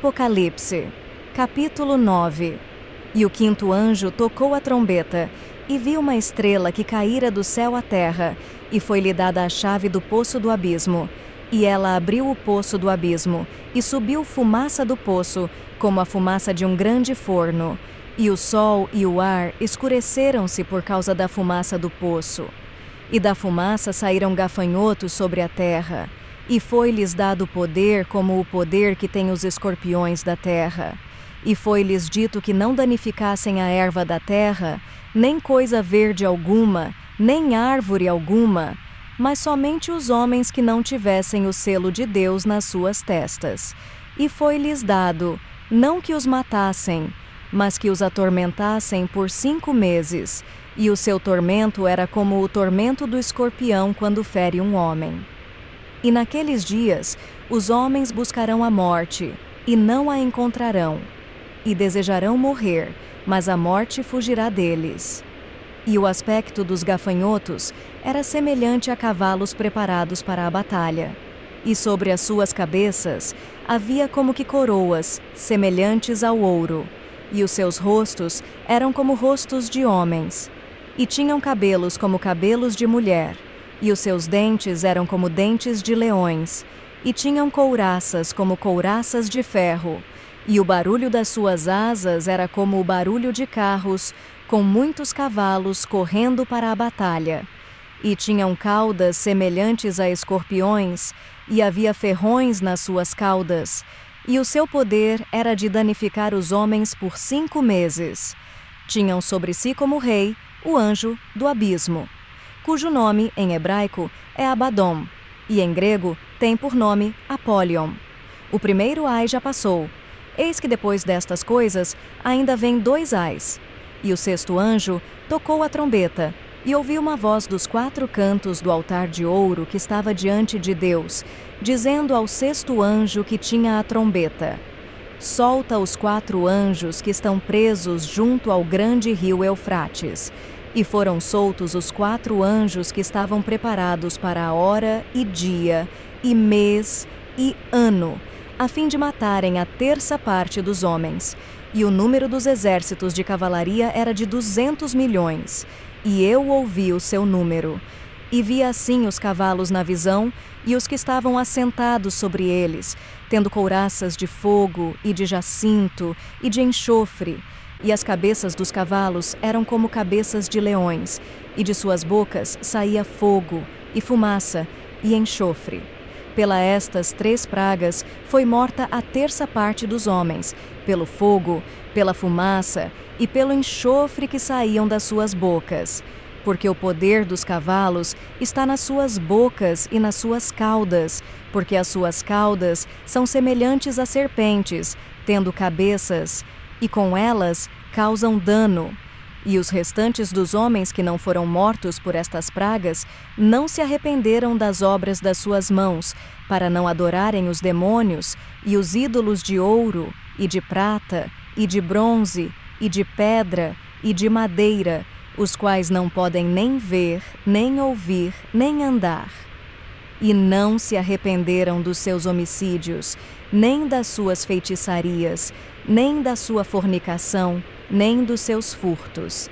Apocalipse, capítulo 9. E o quinto anjo tocou a trombeta, e vi uma estrela que caíra do céu à terra, e foi-lhe dada a chave do poço do abismo. E ela abriu o poço do abismo, e subiu fumaça do poço, como a fumaça de um grande forno. E o sol e o ar escureceram-se por causa da fumaça do poço. E da fumaça saíram gafanhotos sobre a terra, e foi-lhes dado poder como o poder que tem os escorpiões da terra. E foi-lhes dito que não danificassem a erva da terra, nem coisa verde alguma, nem árvore alguma, mas somente os homens que não tivessem o selo de Deus nas suas testas. E foi-lhes dado, não que os matassem, mas que os atormentassem por 5 meses, e o seu tormento era como o tormento do escorpião quando fere um homem. E naqueles dias, os homens buscarão a morte, e não a encontrarão, e desejarão morrer, mas a morte fugirá deles. E o aspecto dos gafanhotos era semelhante a cavalos preparados para a batalha. E sobre as suas cabeças havia como que coroas, semelhantes ao ouro, e os seus rostos eram como rostos de homens, e tinham cabelos como cabelos de mulher, e os seus dentes eram como dentes de leões, e tinham couraças como couraças de ferro, e o barulho das suas asas era como o barulho de carros, com muitos cavalos correndo para a batalha. E tinham caudas semelhantes a escorpiões, e havia ferrões nas suas caudas, e o seu poder era de danificar os homens por 5 meses. Tinham sobre si como rei o anjo do abismo, cujo nome, em hebraico, é Abaddon, e em grego tem por nome Apollyon. O primeiro ai já passou. Eis que depois destas coisas ainda vem 2 ais. E o sexto anjo tocou a trombeta, e ouviu uma voz dos 4 cantos do altar de ouro que estava diante de Deus, dizendo ao sexto anjo que tinha a trombeta: solta os 4 anjos que estão presos junto ao grande rio Eufrates. E foram soltos os 4 anjos que estavam preparados para a hora e dia, e mês e ano, a fim de matarem a 1/3 parte dos homens. E o número dos exércitos de cavalaria era de 200 milhões. E eu ouvi o seu número. E vi assim os cavalos na visão, e os que estavam assentados sobre eles, tendo couraças de fogo, e de jacinto, e de enxofre. E as cabeças dos cavalos eram como cabeças de leões, e de suas bocas saía fogo, e fumaça, e enxofre. Pela estas 3 pragas foi morta a 1/3 parte dos homens, pelo fogo, pela fumaça e pelo enxofre que saíam das suas bocas. Porque o poder dos cavalos está nas suas bocas e nas suas caudas, porque as suas caudas são semelhantes a serpentes, tendo cabeças, e com elas causam dano. E os restantes dos homens que não foram mortos por estas pragas não se arrependeram das obras das suas mãos, para não adorarem os demônios e os ídolos de ouro, e de prata, e de bronze, e de pedra, e de madeira, os quais não podem nem ver, nem ouvir, nem andar. E não se arrependeram dos seus homicídios, nem das suas feitiçarias, nem da sua fornicação, nem dos seus furtos.